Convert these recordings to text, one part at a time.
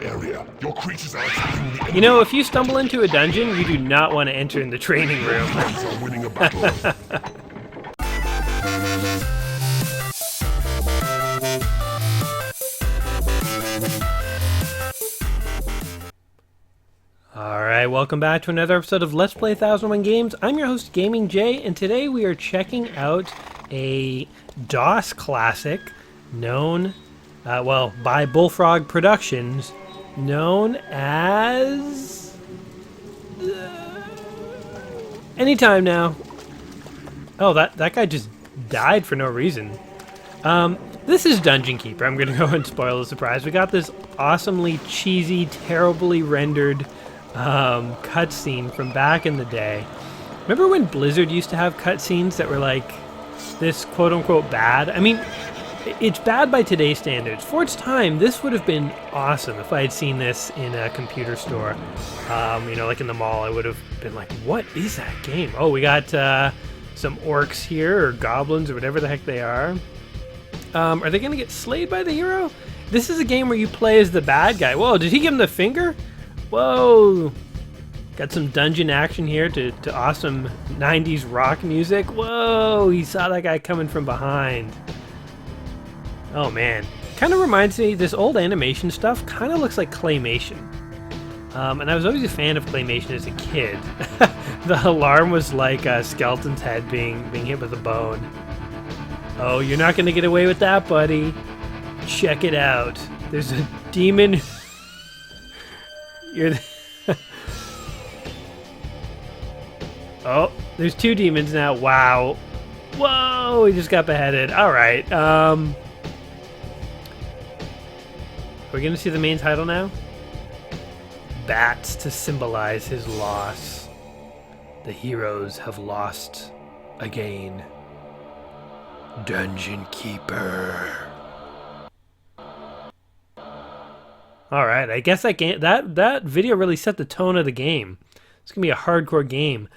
area. Your creatures are attacking the You know, if you stumble into a dungeon, you do not want to enter in the training room. enemies are winning a battle. Alright, welcome back to another episode of Let's Play 1001 Games. I'm your host, Gaming Jay, and today we are checking out a DOS classic known, by Bullfrog Productions, known as... Anytime Now. Oh, that guy just died for no reason. This is Dungeon Keeper. I'm going to go and spoil the surprise. We got this awesomely cheesy, terribly rendered cutscene from back in the day. Remember when Blizzard used to have cutscenes that were like this quote-unquote bad? I mean, it's bad by today's standards. For its time, this would have been awesome if I had seen this in a computer store. You know, like in the mall, I would have been like, what is that game? Oh, we got some orcs here, or goblins, or whatever the heck they are. Are they going to get slayed by the hero? This is a game where you play as the bad guy. Whoa, did he give him the finger? Whoa. Got some dungeon action here to awesome 90s rock music. Whoa, he saw that guy coming from behind. Oh, man. Kind of reminds me, this old animation stuff kind of looks like claymation. And I was always a fan of claymation as a kid. The alarm was like a skeleton's head being hit with a bone. Oh, you're not going to get away with that, buddy. Check it out. There's a demon. Oh, there's two demons now. Wow. Whoa, he just got beheaded. All right. Are we going to see the main title now? Bats to symbolize his loss. The heroes have lost again. Dungeon Keeper. All right, I guess that video really set the tone of the game. It's gonna be a hardcore game.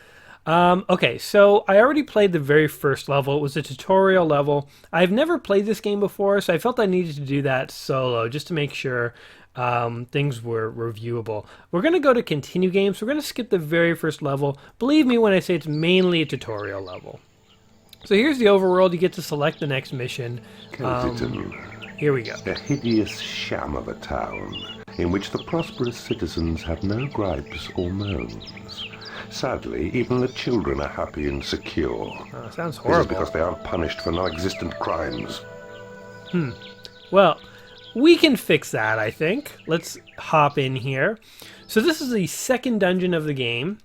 Okay, so I already played the very first level. It was a tutorial level. I've never played this game before, so I felt I needed to do that solo just to make sure things were reviewable. We're gonna go to continue games. We're gonna skip the very first level. Believe me when I say it's mainly a tutorial level. So here's the overworld. You get to select the next mission. Here we go. A hideous sham of a town, in which the prosperous citizens have no gripes or moans. Sadly, even the children are happy and secure. Oh, sounds horrible. This is because they aren't punished for non-existent crimes. Well, we can fix that, I think. Let's hop in here. So this is the second dungeon of the game.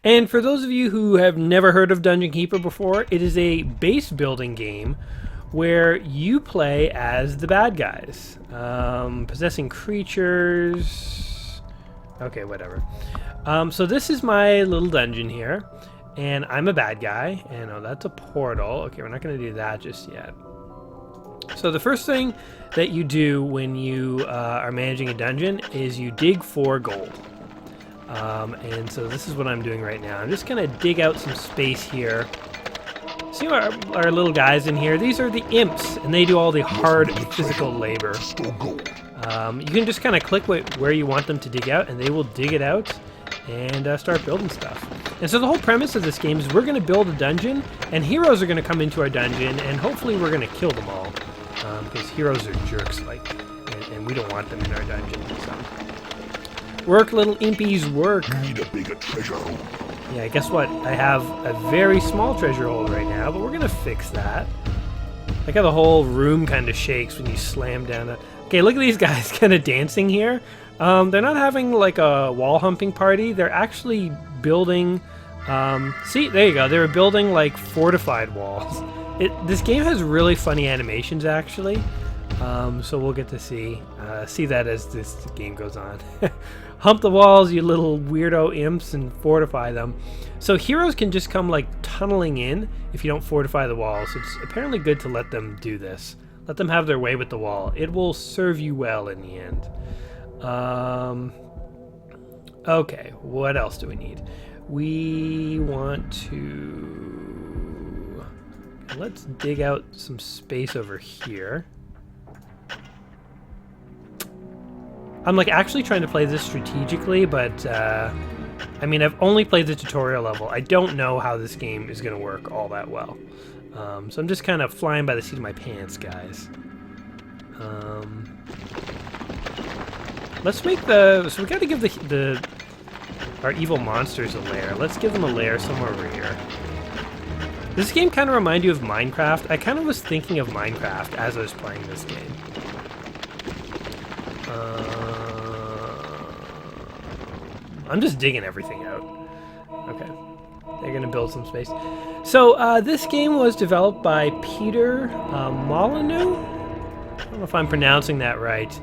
And for those of you who have never heard of Dungeon Keeper before, it is a base building game where you play as the bad guys. Possessing creatures. Okay, whatever. So this is my little dungeon here, and I'm a bad guy. And oh, that's a portal. Okay, we're not going to do that just yet. So the first thing that you do when you are managing a dungeon is you dig for gold. And so this is what I'm doing right now. I'm just going to dig out some space here. See our little guys in here? These are the imps, and they do all the hard physical labor. You can just kind of click where you want them to dig out, and they will dig it out and start building stuff. And so the whole premise of this game is we're going to build a dungeon, and heroes are going to come into our dungeon, and hopefully we're going to kill them all. Because heroes are jerks, and we don't want them in our dungeon. So. Work, little impies, work. Need a bigger treasure hole. Yeah, guess what? I have a very small treasure hold right now, but we're going to fix that. Like how the whole room kind of shakes when you slam down it. Okay, look at these guys kind of dancing here. They're not having like a wall humping party. They're actually building... see, there you go. They were building like fortified walls. This game has really funny animations, actually. So we'll get to see that as this game goes on. Hump the walls, you little weirdo imps, and fortify them. So heroes can just come like tunneling in if you don't fortify the walls. So it's apparently good to let them do this. Let them have their way with the wall. It will serve you well in the end. Okay, what else do we need? We want to... Let's dig out some space over here. I'm like actually trying to play this strategically, but I mean, I've only played the tutorial level. I don't know how this game is going to work all that well. So I'm just kind of flying by the seat of my pants, guys. Let's make the... So we got to give our evil monsters a lair. Let's give them a lair somewhere over here. Does this game kind of remind you of Minecraft? I kind of was thinking of Minecraft as I was playing this game. I'm just digging everything out. Okay. They're going to build some space. So, this game was developed by Peter Molyneux? I don't know if I'm pronouncing that right.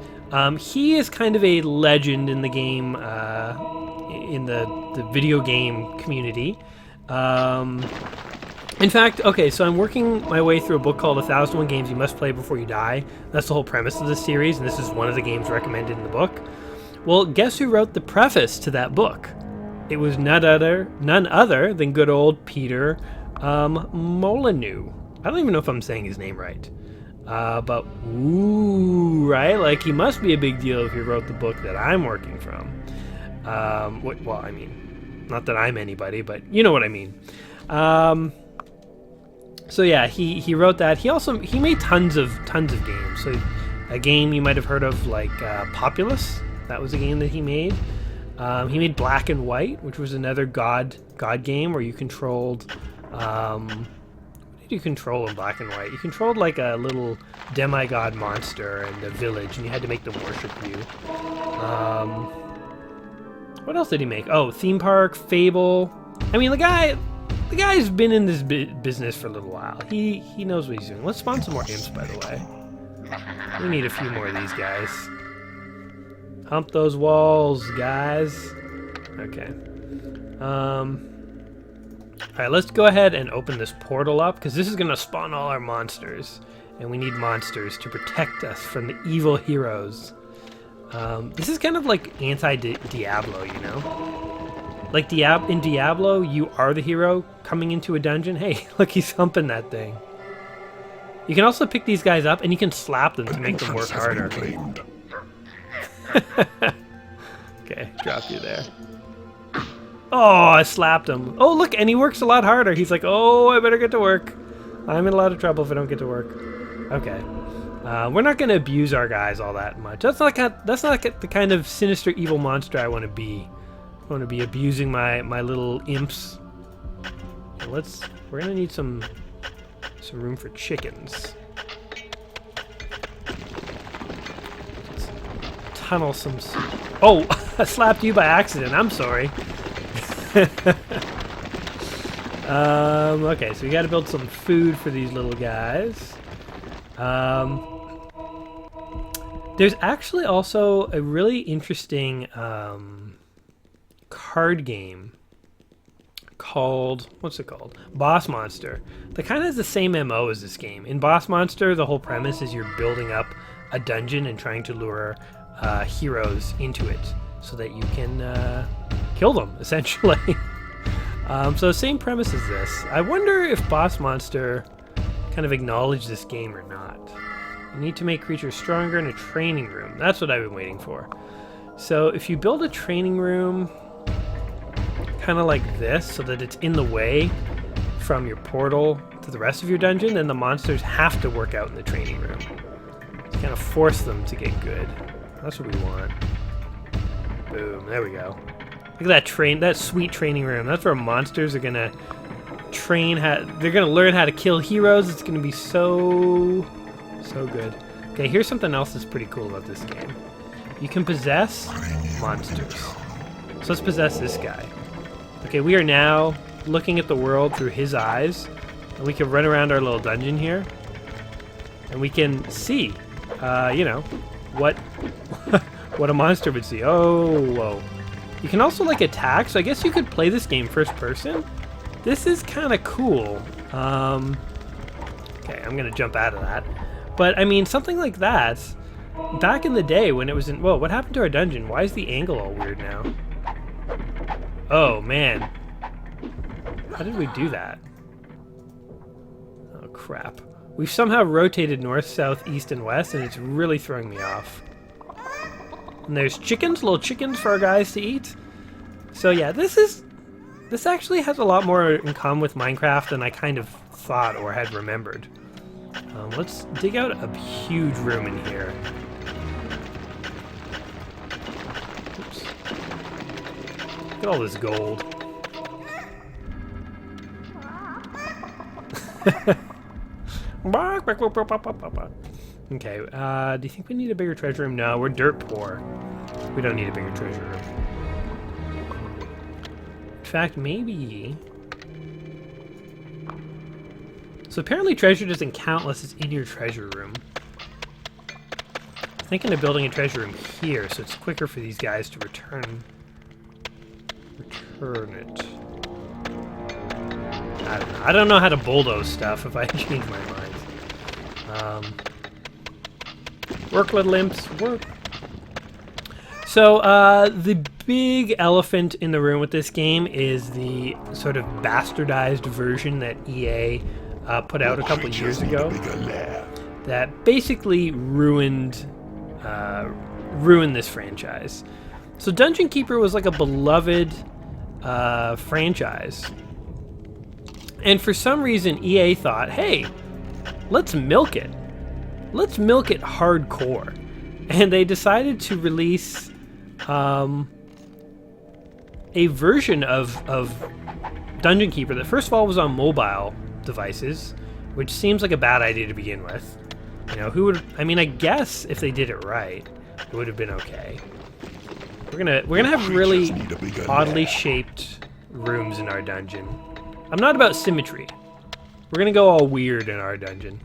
He is kind of a legend in the game, in the video game community. In fact, okay, so I'm working my way through a book called 1001 Games You Must Play Before You Die. That's the whole premise of this series, and this is one of the games recommended in the book. Well, guess who wrote the preface to that book? It was none other than good old Peter Molyneux. I don't even know if I'm saying his name right. But, ooh, right? Like, he must be a big deal if he wrote the book that I'm working from. Well, I mean, not that I'm anybody, but you know what I mean. So yeah, he wrote that. He made tons of games. So a game you might have heard of, like Populous. That was a game that he made. He made Black and White, which was another God game where you controlled. What did you control in Black and White? You controlled like a little demigod monster and a village, and you had to make them worship you. What else did he make? Oh, Theme Park, Fable. I mean, the guy's been in this business for a little while. He knows what he's doing. Let's spawn some more imps, by the way. We need a few more of these guys. Hump those walls, guys. Okay. Alright, let's go ahead and open this portal up, because this is going to spawn all our monsters. And we need monsters to protect us from the evil heroes. This is kind of like anti-Diablo, you know? Like in Diablo, you are the hero coming into a dungeon. Hey, look, he's humping that thing. You can also pick these guys up, and you can slap them to make them work harder. Okay, drop you there. Oh, I slapped him. Oh, look, and he works a lot harder. He's like, oh, I better get to work. I'm in a lot of trouble if I don't get to work. Okay. We're not going to abuse our guys all that much. That's not the kind of sinister evil monster I want to be. I want to be abusing my little imps. We're going to need some room for chickens. Tunnel some... Oh, I slapped you by accident. I'm sorry. Okay, so we got to build some food for these little guys. There's actually also a really interesting card game called... What's it called? Boss Monster. That kind of has the same MO as this game. In Boss Monster, the whole premise is you're building up a dungeon and trying to lure heroes into it so that you can kill them, essentially. So same premise as this. I wonder if Boss Monster kind of acknowledged this game or not. You need to make creatures stronger in a training room. That's what I've been waiting for. So if you build a training room kind of like this so that it's in the way from your portal to the rest of your dungeon, then the monsters have to work out in the training room. Kind of force them to get good. That's what we want. Boom, there we go. Look at that sweet training room. That's where monsters are gonna train they're gonna learn how to kill heroes. It's gonna be so good. Okay, here's something else that's pretty cool about this game. You can possess monsters. So let's possess this guy. Okay, we are now looking at the world through his eyes, and we can run around our little dungeon here, and we can see, you know, what a monster would see. Oh, whoa. You can also, like, attack, so I guess you could play this game first person. This is kind of cool. Okay, I'm gonna jump out of that. But, I mean, something like that, back in the day when it was in... Whoa, what happened to our dungeon? Why is the angle all weird now? Oh, man. How did we do that? Oh, crap. We've somehow rotated north, south, east, and west, and it's really throwing me off. And there's chickens, little chickens for our guys to eat. So yeah, this actually has a lot more in common with Minecraft than I kind of thought or had remembered. Let's dig out a huge room in here. Oops. Look at all this gold. Okay, do you think we need a bigger treasure room? No, we're dirt poor. We don't need a bigger treasure room. In fact, maybe... So apparently treasure doesn't count unless it's in your treasure room. I'm thinking of building a treasure room here, so it's quicker for these guys to return it. I don't know. I don't know how to bulldoze stuff if I change my mind. Work, little imps, work. So, the big elephant in the room with this game is the sort of bastardized version that EA put out a couple of years ago that basically ruined this franchise. So Dungeon Keeper was like a beloved franchise. And for some reason, EA thought, hey, let's milk it. Let's milk it hardcore. And they decided to release a version of Dungeon Keeper that first of all was on mobile devices, which seems like a bad idea to begin with. You know, who would... I mean, I guess if they did it right, it would have been okay. We're gonna have really oddly shaped rooms in our dungeon. I'm not about symmetry. We're gonna go all weird in our dungeon.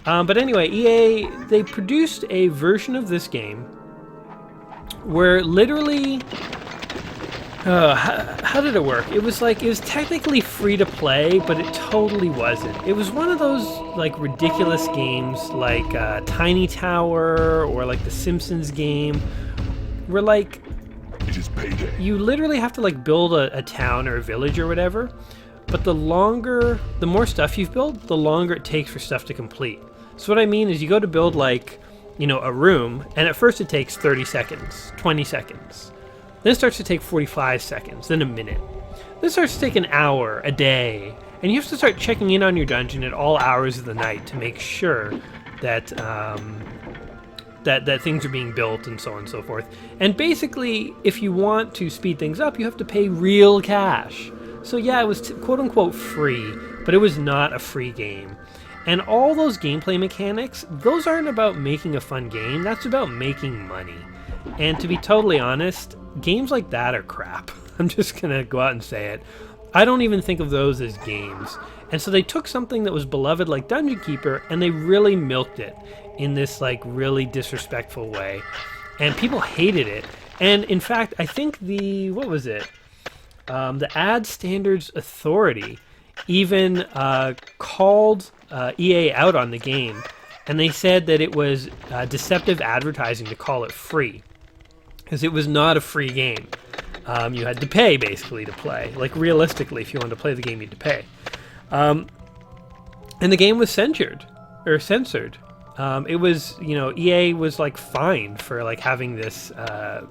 But anyway, EA, they produced a version of this game where literally... how did it work? It was technically free to play, but it totally wasn't. It was one of those like ridiculous games like Tiny Tower or like the Simpsons game where like It is payday. you literally have to like build a town or a village or whatever, but the more stuff you've built, the longer it takes for stuff to complete. So what I mean is you go to build like, you know, a room, and at first it takes 30 seconds, 20 seconds. Then it starts to take 45 seconds, then a minute. Then it starts to take an hour, a day, and you have to start checking in on your dungeon at all hours of the night to make sure that that things are being built and so on and so forth. And basically, if you want to speed things up, you have to pay real cash. So yeah, it was quote-unquote free, but it was not a free game. And all those gameplay mechanics, those aren't about making a fun game, that's about making money. And to be totally honest, games like that are crap. I'm just gonna go out and say it. I don't even think of those as games. And so they took something that was beloved like Dungeon Keeper and they really milked it in this like really disrespectful way. And people hated it. And in fact, I think the Ad Standards Authority even called EA out on the game. And they said that it was deceptive advertising to call it free. Because it was not a free game. You had to pay, basically, to play. Like, realistically, if you wanted to play the game, you had to pay. And the game was censored. It was, you know, EA was, like, fined for, like, having this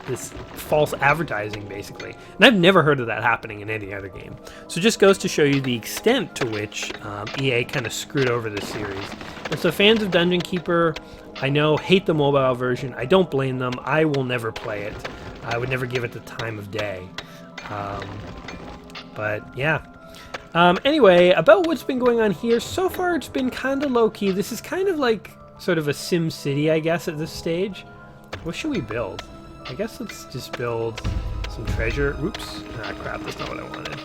this false advertising, basically. And I've never heard of that happening in any other game. So it just goes to show you the extent to which EA kind of screwed over this series. And so fans of Dungeon Keeper, I know, hate the mobile version. I don't blame them. I will never play it. I would never give it the time of day. But yeah. Anyway, about what's been going on here, so far it's been kind of low-key. This is kind of like sort of a Sim City, I guess, at this stage. What should we build? I guess let's just build some treasure. Oops. Ah, crap, that's not what I wanted.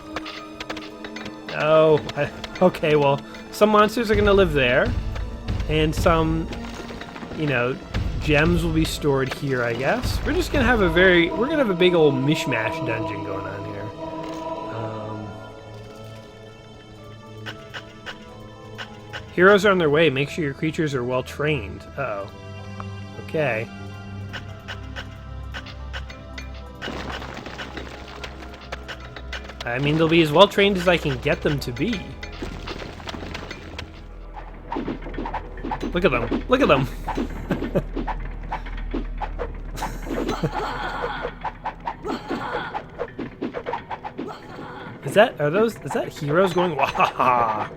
Oh, okay, well, some monsters are going to live there. And some, you know, gems will be stored here, I guess. We're just gonna have a big old mishmash dungeon going on here. Heroes are on their way. Make sure your creatures are well trained. Uh-oh. Okay. I mean, they'll be as well trained as I can get them to be. Look at them. Look at them. Is that heroes going wahaha?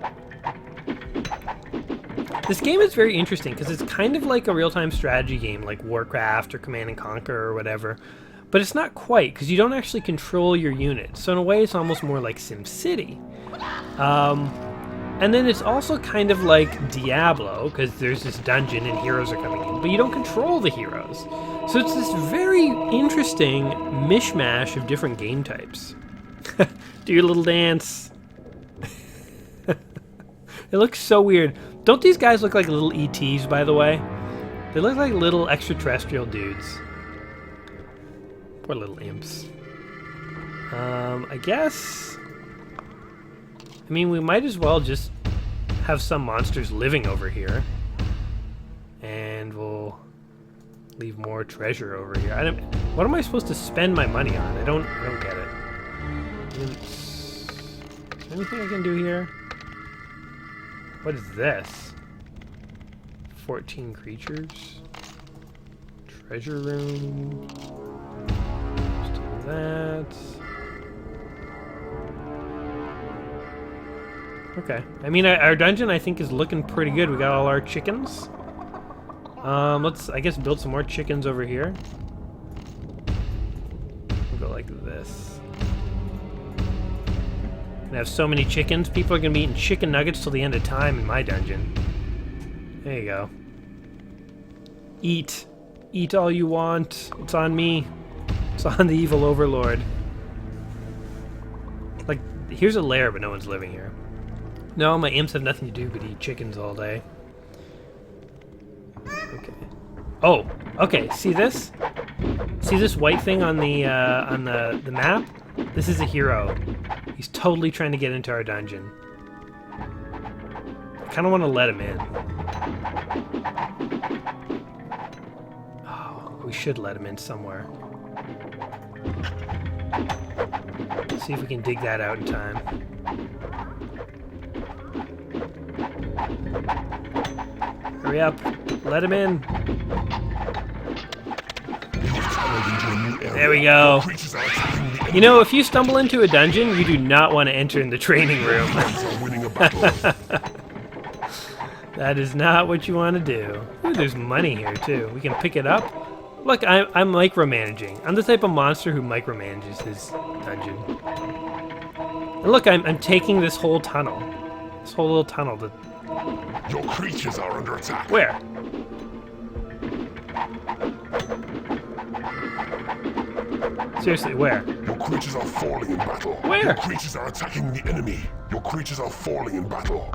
This game is very interesting because it's kind of like a real-time strategy game like Warcraft or Command and Conquer or whatever. But it's not quite, because you don't actually control your units. So in a way, it's almost more like SimCity. And then it's also kind of like Diablo, because there's this dungeon and heroes are coming in, but you don't control the heroes. So it's this very interesting mishmash of different game types. Do your little dance. It looks so weird. Don't these guys look like little ETs, by the way? They look like little extraterrestrial dudes. Poor little imps. I guess... I mean, we might as well just have some monsters living over here. And we'll leave more treasure over here. What am I supposed to spend my money on? I don't get it. Is there anything I can do here? What is this? 14 creatures. Treasure room. Let's do that. Okay. I mean, our dungeon, I think, is looking pretty good. We got all our chickens. Let's, I guess, build some more chickens over here. We'll go like this. I have so many chickens. People are going to be eating chicken nuggets till the end of time in my dungeon. There you go. Eat. Eat all you want. It's on me. It's on the evil overlord. Like, here's a lair, but no one's living here. No, my imps have nothing to do but eat chickens all day. Okay. Oh, okay. See this? See this white thing on the map? This is a hero. He's totally trying to get into our dungeon. I kind of want to let him in. Oh, we should let him in somewhere. See if we can dig that out in time. Hurry up. Let him in. There we go. You know, if you stumble into a dungeon, you do not want to enter in the training room. That is not what you want to do. Ooh, there's money here, too. We can pick it up. Look, I'm micromanaging. I'm the type of monster who micromanages his dungeon. And look, I'm taking this whole tunnel. This whole little tunnel. Your creatures are under attack. Where? Seriously, where? Your creatures are falling in battle. Where? Your creatures are attacking the enemy. Your creatures are falling in battle.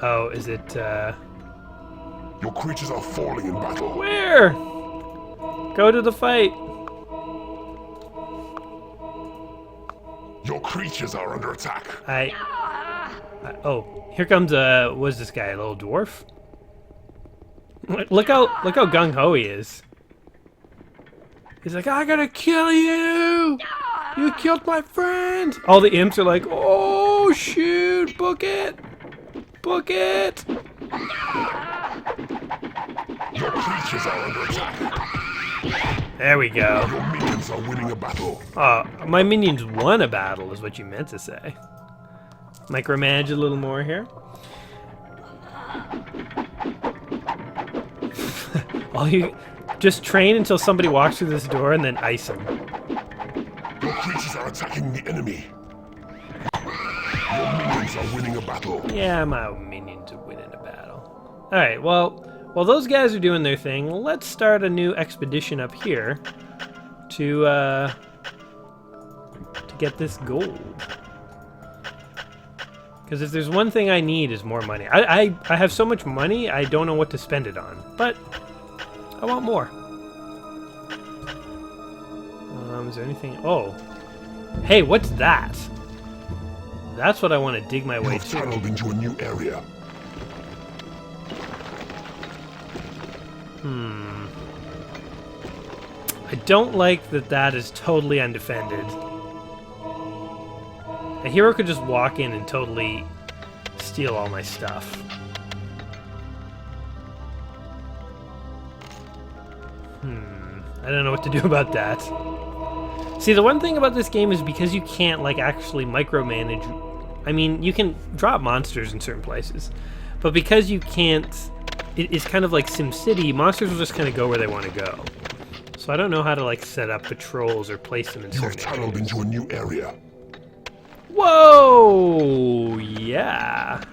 Oh, is it, Your creatures are falling in battle. Where? Go to the fight. Your creatures are under attack. Oh, here comes what's this guy? A little dwarf? Look how gung ho he is. He's like, I gotta kill you! You killed my friend! All the imps are like, oh shoot, book it! Book it! Your creatures are under attack. There we go. Your minions are winning a battle. My minions won a battle is what you meant to say. Micromanage a little more here. All you just train until somebody walks through this door and then ice them. Your creatures are attacking the enemy. Your minions are winning a battle. Yeah, my minions are winning a battle. Alright, well, while those guys are doing their thing, let's start a new expedition up here to get this gold. Because if there's one thing I need is more money. I have so much money, I don't know what to spend it on. But I want more. Is there anything? Oh. Hey, what's that? That's what I want to dig my way to. Tunneled into a new area. I don't like that is totally undefended. A hero could just walk in and totally steal all my stuff. I don't know what to do about that. See, the one thing about this game is because you can't, like, actually micromanage... I mean, you can drop monsters in certain places, but because you can't... It's kind of like SimCity, monsters will just kind of go where they want to go. So I don't know how to, like, set up patrols or place them in You have certain tunneled areas. into a new area. Whoa! Yeah.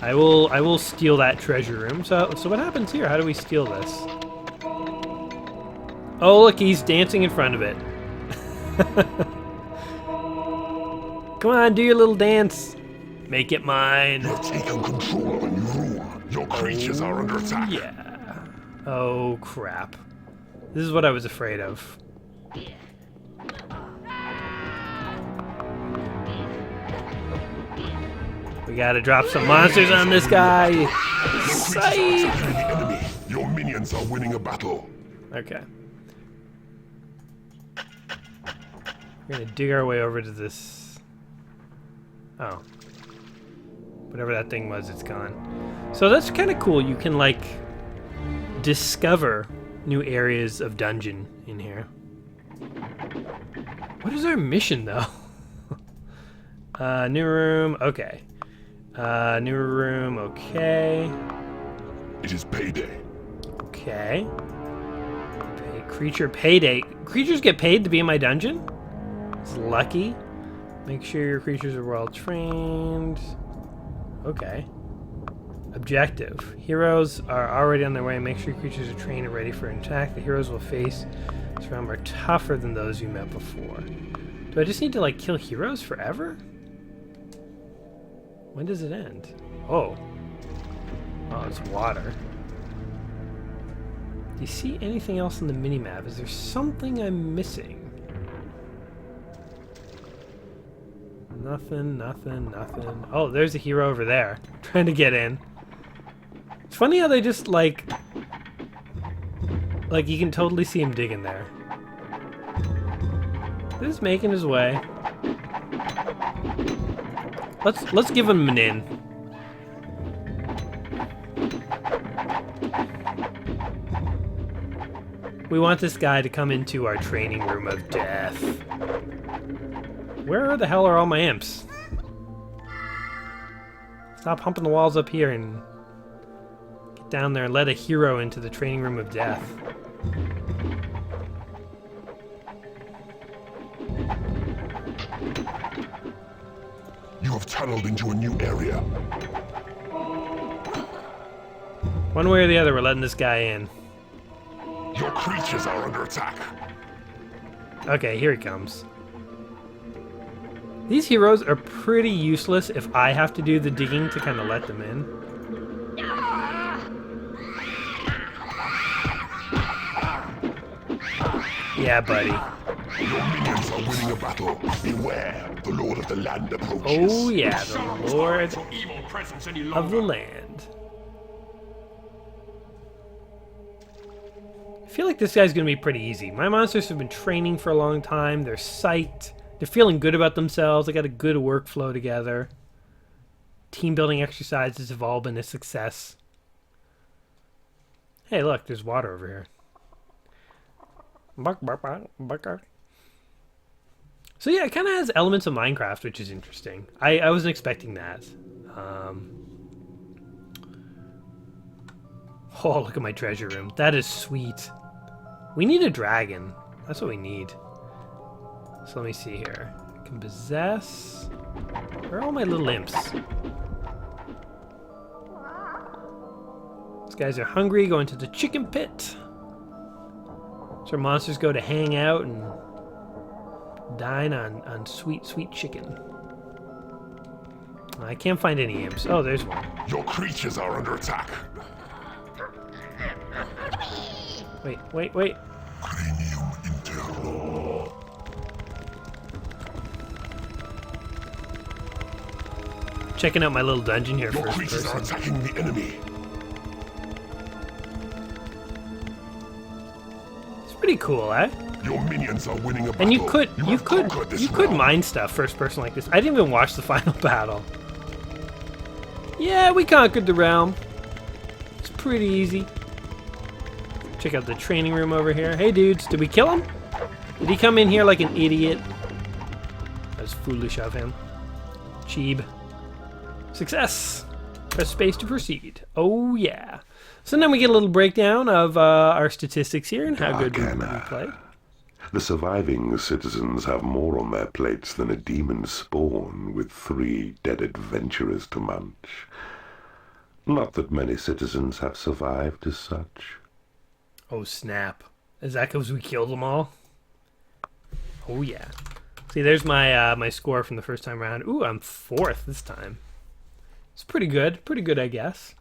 I will steal that treasure room. So what happens here? How do we steal this? Oh, look, he's dancing in front of it. Come on, do your little dance. Make it mine. You have taken control of a new room. Your creatures are under attack. Yeah. Oh, crap. This is what I was afraid of. We gotta drop some monsters on this guy. Your creatures are Psych! attacking the enemy. Your minions are winning a battle. Okay. We're gonna dig our way over to this... Oh. Whatever that thing was, it's gone. So that's kind of cool. You can, like, discover new areas of dungeon in here. What is our mission, though? New room, okay. New room, okay. It is payday. Okay. Creature payday. Creatures get paid to be in my dungeon? It's lucky. Make sure your creatures are well trained. Okay. Objective. Heroes are already on their way. Make sure your creatures are trained and ready for an attack. The heroes will face this realm are tougher than those you met before. Do I just need to, like, kill heroes forever? When does it end? Oh. Oh, it's water. Do you see anything else on the minimap? Is there something I'm missing? Nothing, nothing, nothing. Oh, there's a hero over there. Trying to get in. It's funny how they just, like, you can totally see him digging there. He's making his way. Let's give him an in. We want this guy to come into our training room of death. Where the hell are all my imps? Stop humping the walls up here and get down there and let a hero into the training room of death. You have tunneled into a new area. One way or the other, we're letting this guy in. Your creatures are under attack. Okay, here he comes. These heroes are pretty useless if I have to do the digging to kind of let them in. Yeah, buddy. Your minions are winning a battle. Beware, the Lord of the Land approaches. Oh yeah, the Lord of the Land. I feel like this guy's gonna be pretty easy. My monsters have been training for a long time. They're psyched. They're feeling good about themselves. They got a good workflow together. Team building exercises have all been a success. Hey, look, there's water over here. So yeah, it kind of has elements of Minecraft, which is interesting. I wasn't expecting that. Oh, look at my treasure room. That is sweet. We need a dragon. That's what we need. So let me see here. I can possess... Where are all my little imps? These guys are hungry, going to the chicken pit. That's where monsters go to hang out and dine on sweet, sweet chicken. I can't find any imps. Oh, there's one. Your creatures are under attack. Wait. Cranium internal. Checking out my little dungeon here Your first creatures are person. attacking the enemy. It's pretty cool, eh? Your minions are winning a battle. And you have conquered this could realm. mine stuff first person like this. I didn't even watch the final battle. Yeah, we conquered the realm. It's pretty easy. Check out the training room over here. Hey, dudes, did we kill him? Did he come in here like an idiot? That was foolish of him. Cheeb. Success! Press space to proceed. Oh, yeah. So then we get a little breakdown of our statistics here and how good we played. The surviving citizens have more on their plates than a demon spawn with 3 dead adventurers to munch. Not that many citizens have survived as such. Oh, snap. Is that because we killed them all? Oh, yeah. See, there's my my score from the first time around. Ooh, I'm 4th this time. It's pretty good. Pretty good, I guess.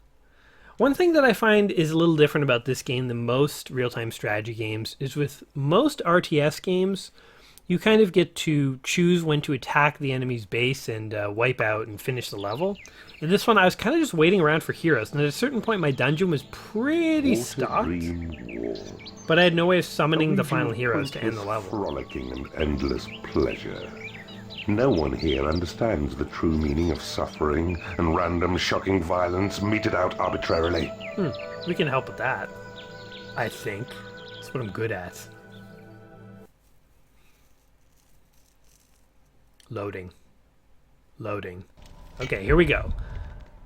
One thing that I find is a little different about this game than most real-time strategy games is with most RTS games, you kind of get to choose when to attack the enemy's base and wipe out and finish the level. In this one, I was kind of just waiting around for heroes, and at a certain point, my dungeon was pretty stocked, but I had no way of summoning the final heroes to end the level. Frolicking and endless pleasure. No one here understands the true meaning of suffering and random shocking violence meted out arbitrarily. We can help with that, I think. That's what I'm good at. Loading. Loading. Okay, here we go.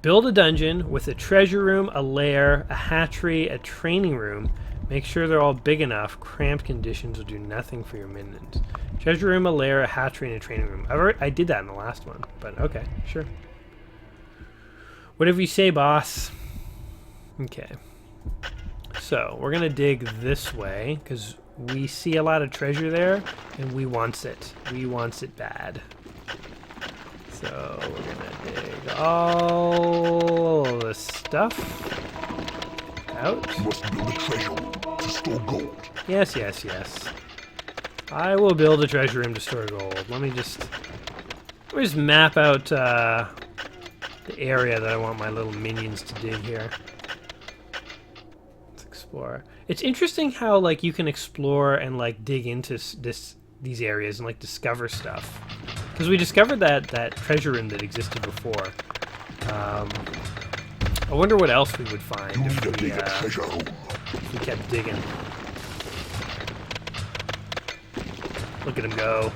Build a dungeon with a treasure room, a lair, a hatchery, a training room. Make sure they're all big enough. Cramped conditions will do nothing for your minions. Treasure room, a lair, a hatchery, and a training room. I did that in the last one, but okay, sure. Whatever you say, boss. Okay. So, we're going to dig this way, because we see a lot of treasure there, and we wants it. We wants it bad. So, we're going to dig all this stuff out. You must build a treasure to store gold. Yes, yes, yes. I will build a treasure room to store gold. Let me just map out the area that I want my little minions to dig here. Let's explore. It's interesting how like you can explore and like dig into these areas and like discover stuff. Because we discovered that treasure room that existed before. I wonder what else we would find if we kept digging. Look at him go.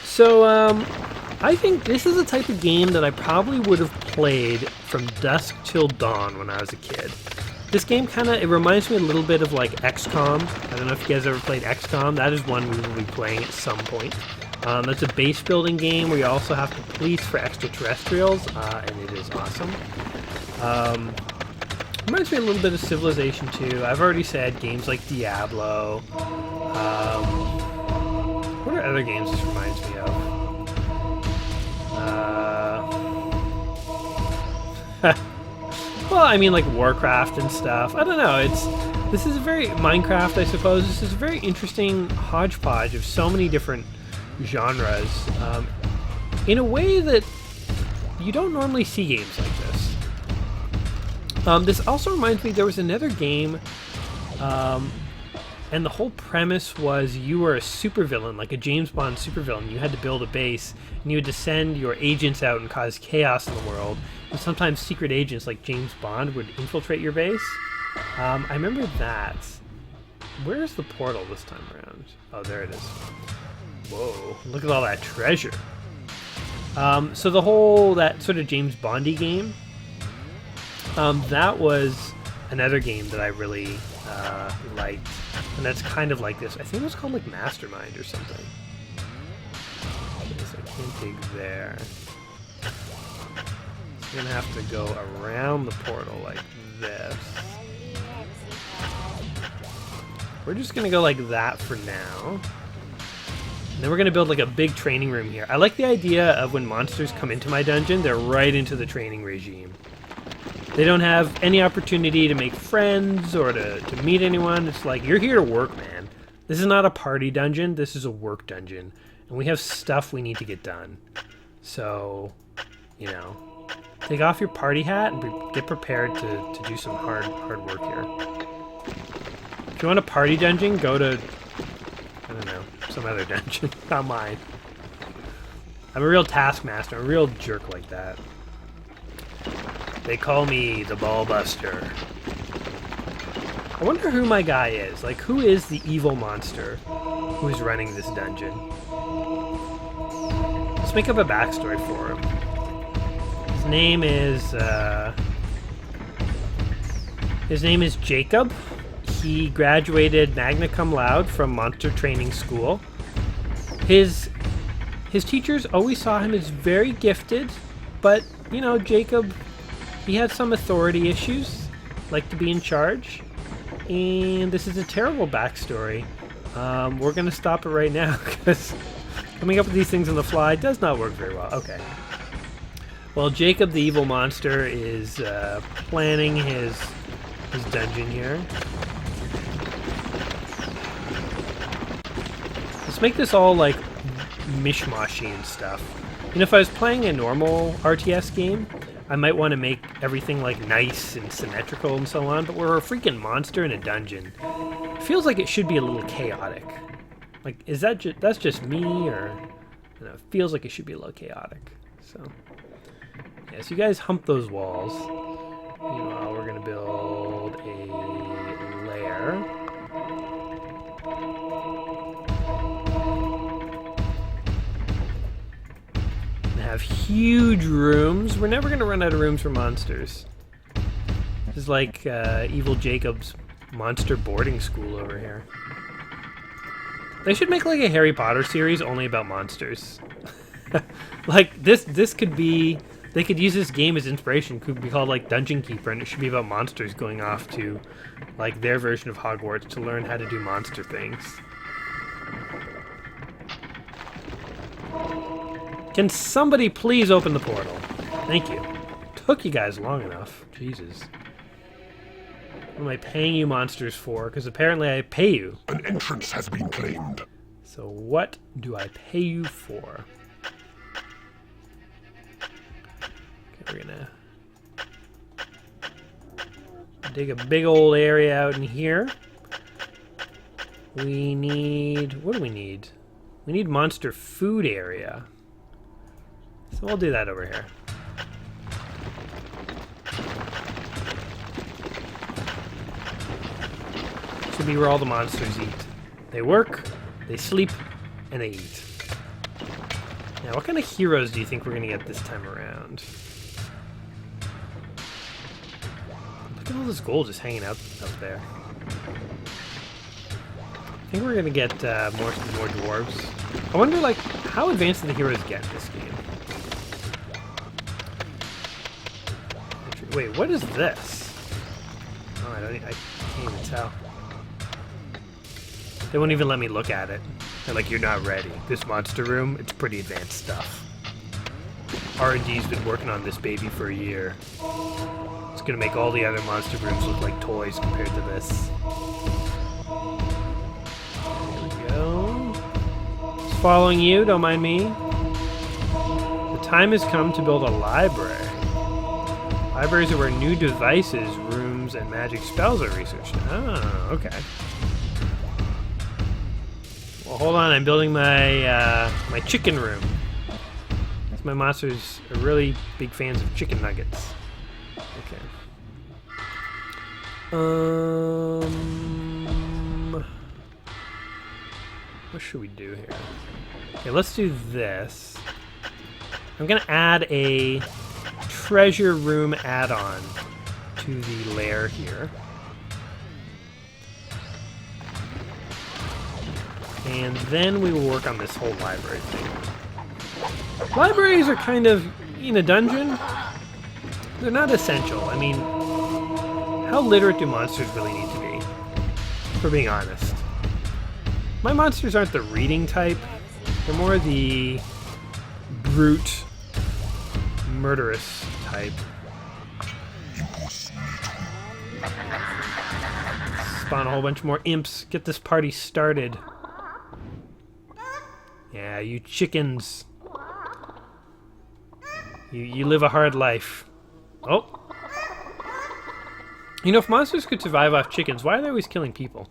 So, I think this is a type of game that I probably would have played from dusk till dawn when I was a kid. This game it reminds me a little bit of like XCOM. I don't know if you guys ever played XCOM. That is one we will be playing at some point. It's a base building game where you also have to police for extraterrestrials, and it is awesome. Reminds me a little bit of Civilization 2. I've already said games like Diablo. What are other games this reminds me of? Well, I mean like Warcraft and stuff. I don't know. This is a very Minecraft, I suppose. This is a very interesting hodgepodge of so many different genres, in a way that you don't normally see games like this. This also reminds me, there was another game, and the whole premise was you were a supervillain, like a James Bond supervillain. You had to build a base, and you would send your agents out and cause chaos in the world. And sometimes secret agents like James Bond would infiltrate your base. I remember that. Where's the portal this time around? Oh, there it is. Whoa, look at all that treasure. So that sort of James Bondy game, that was another game that I really liked, and that's kind of like this. I think it was called like Mastermind or something. I can't dig there. So I'm gonna have to go around the portal like this. We're just gonna go like that for now. And then we're going to build like a big training room here. I like the idea of when monsters come into my dungeon, they're right into the training regime. They don't have any opportunity to make friends or to meet anyone. It's like, you're here to work, man. This is not a party dungeon. This is a work dungeon. And we have stuff we need to get done. So, you know, take off your party hat and get prepared to do some hard work here. If you want a party dungeon, go to, I don't know, some other dungeon, not mine. I'm a real taskmaster, I'm a real jerk like that. They call me the Ball Buster. I wonder who my guy is. Like, who is the evil monster who's running this dungeon? Let's make up a backstory for him. His name is Jacob. He graduated magna cum laude from monster training school. His teachers always saw him as very gifted, but, you know, Jacob, he had some authority issues, like to be in charge. And this is a terrible backstory. We're going to stop it right now because coming up with these things on the fly does not work very well. Okay. Well, Jacob, the evil monster, is planning his dungeon here. Let's make this all like mishmashy and stuff. You know, if I was playing a normal RTS game, I might want to make everything like nice and symmetrical and so on, but we're a freaking monster in a dungeon. It feels like it should be a little chaotic. Like, is that that's just me, or you know, it feels like it should be a little chaotic. So, yeah, so you guys hump those walls. Meanwhile, we're gonna build a lair. Have huge rooms. We're never gonna run out of rooms for monsters. This is like Evil Jacob's monster boarding school over here. They should make like a Harry Potter series only about monsters. Like this could be. They could use this game as inspiration. It could be called like Dungeon Keeper, and it should be about monsters going off to like their version of Hogwarts to learn how to do monster things. Can somebody please open the portal? Thank you. Took you guys long enough. Jesus. What am I paying you monsters for? Because apparently I pay you. An entrance has been claimed. So what do I pay you for? Okay, we're gonna dig a big old area out in here. We need... What do we need? We need monster food area. So we'll do that over here. Should be where all the monsters eat. They work, they sleep, and they eat. Now, what kind of heroes do you think we're going to get this time around? Look at all this gold just hanging out there. I think we're going to get more dwarves. I wonder, like, how advanced do the heroes get in this game? Wait, what is this? Oh, I can't even tell. They won't even let me look at it. They're like, you're not ready. This monster room, it's pretty advanced stuff. R&D's been working on this baby for a year. It's gonna make all the other monster rooms look like toys compared to this. Here we go. Just following you, don't mind me. The time has come to build a library. Libraries are where new devices, rooms, and magic spells are researched. Oh, okay. Well, hold on. I'm building my my chicken room. My monsters are really big fans of chicken nuggets. Okay. What should we do here? Okay, let's do this. I'm gonna add a treasure room add-on to the lair here. And then we will work on this whole library thing. Libraries are kind of, in a dungeon, they're not essential. I mean, how literate do monsters really need to be? For being honest. My monsters aren't the reading type. They're more the brute, murderous type. Spawn a whole bunch more imps. Get this party started. Yeah, you chickens. You live a hard life. Oh. You know, if monsters could survive off chickens, why are they always killing people?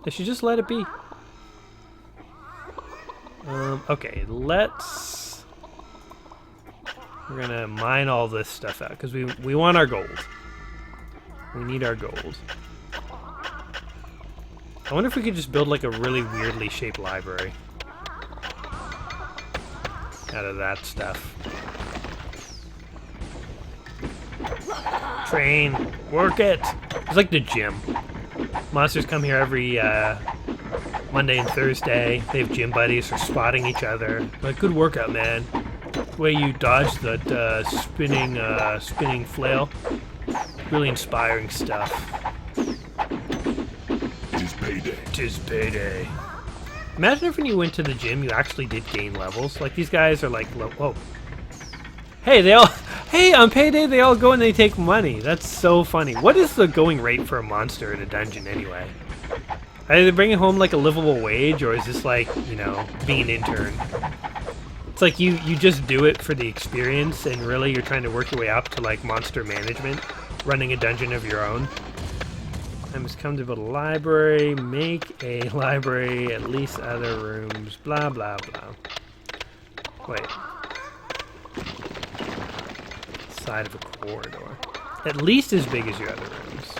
They should just let it be. Okay, let's... We're gonna mine all this stuff out, because we want our gold. We need our gold. I wonder if we could just build like a really weirdly shaped library out of that stuff. Train, work it. It's like the gym. Monsters come here every Monday and Thursday. They have gym buddies for spotting each other. Like, good workout, man. The way you dodged that spinning flail. Really inspiring stuff. It is payday. It is payday. Imagine if when you went to the gym, you actually did gain levels. Like, these guys are like, whoa. Hey, hey, on payday, they all go and they take money. That's so funny. What is the going rate for a monster in a dungeon anyway? Are they bringing home like a livable wage, or is this like, you know, being an intern? It's like you just do it for the experience, and really you're trying to work your way up to like monster management, running a dungeon of your own. I must come to build a library, make a library, at least other rooms, blah, blah, blah. Wait. Side of a corridor. At least as big as your other rooms.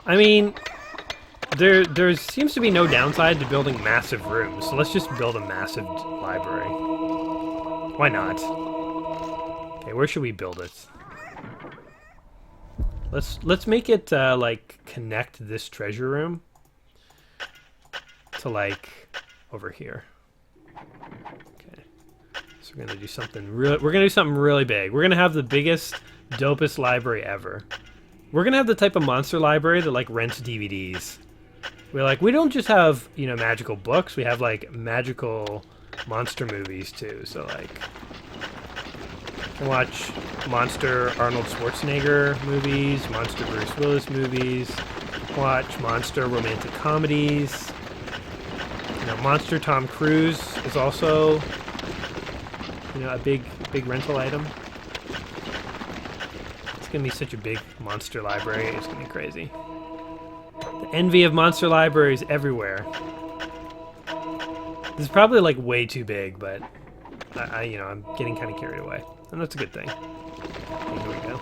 I mean, there seems to be no downside to building massive rooms, so let's just build a massive library. Why not? Okay, where should we build it? Let's make it like connect this treasure room to like over here. Okay, so we're gonna do something really big. We're gonna have the biggest, dopest library ever. We're gonna have the type of monster library that like rents DVDs. We don't just have, you know, magical books. We have like magical monster movies too. So like, you can watch monster Arnold Schwarzenegger movies, monster Bruce Willis movies, watch monster romantic comedies. You know, monster Tom Cruise is also, you know, a big rental item. It's gonna be such a big monster library. It's gonna be crazy. The envy of monster libraries everywhere. This is probably like way too big, but you know, I'm getting kind of carried away, and that's a good thing. Okay, here we go.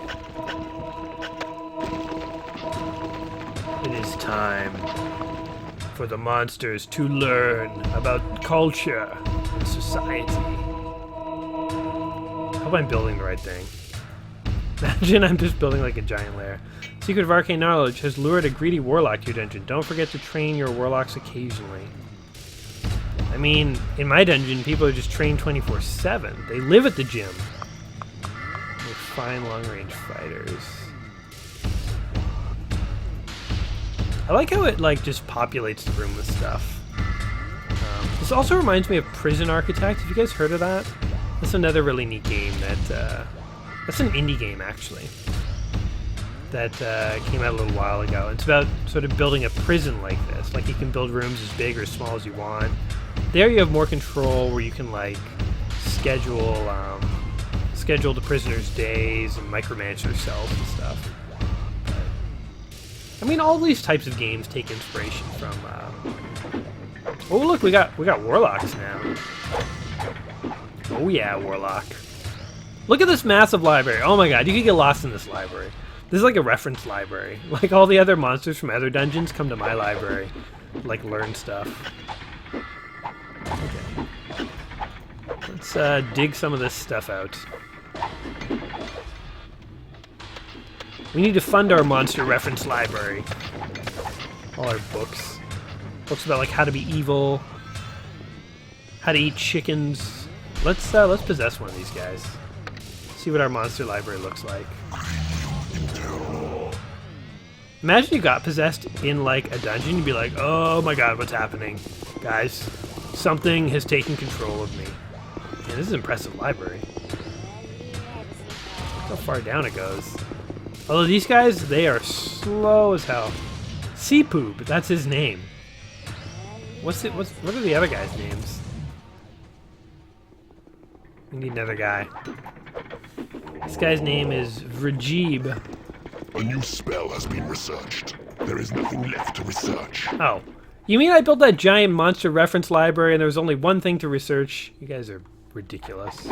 It is time for the monsters to learn about culture and society. I hope I'm building the right thing. Imagine I'm just building like a giant lair. Secret of arcane knowledge has lured a greedy warlock to your dungeon. Don't forget to train your warlocks occasionally. I mean, in my dungeon, people are just trained 24/7. They live at the gym. They're fine long-range fighters. I like how it like just populates the room with stuff. This also reminds me of Prison Architect. Have you guys heard of that? That's another really neat game that that's an indie game actually that came out a little while ago. It's about sort of building a prison like this. Like you can build rooms as big or as small as you want. There you have more control where you can like schedule the prisoners' days and micromanage their cells and stuff. I mean, all these types of games take inspiration from. Oh look, we got warlocks now. Oh yeah, warlock. Look at this massive library. Oh my god, you could get lost in this library. This is like a reference library. Like all the other monsters from other dungeons come to my library, like learn stuff. Okay. Let's dig some of this stuff out. We need to fund our monster reference library. All our books. Books about like how to be evil, how to eat chickens. Let's possess one of these guys. See what our monster library looks like. Imagine you got possessed in like a dungeon, you'd be like, oh my god, what's happening? Guys, something has taken control of me. Man, this is an impressive library. Look how far down it goes. Although these guys, they are slow as hell. Sea Poop, that's his name. What are the other guys' names? We need another guy. This guy's name is Vrajib. A new spell has been researched. There is nothing left to research. Oh. You mean I built that giant monster reference library and there was only one thing to research? You guys are ridiculous.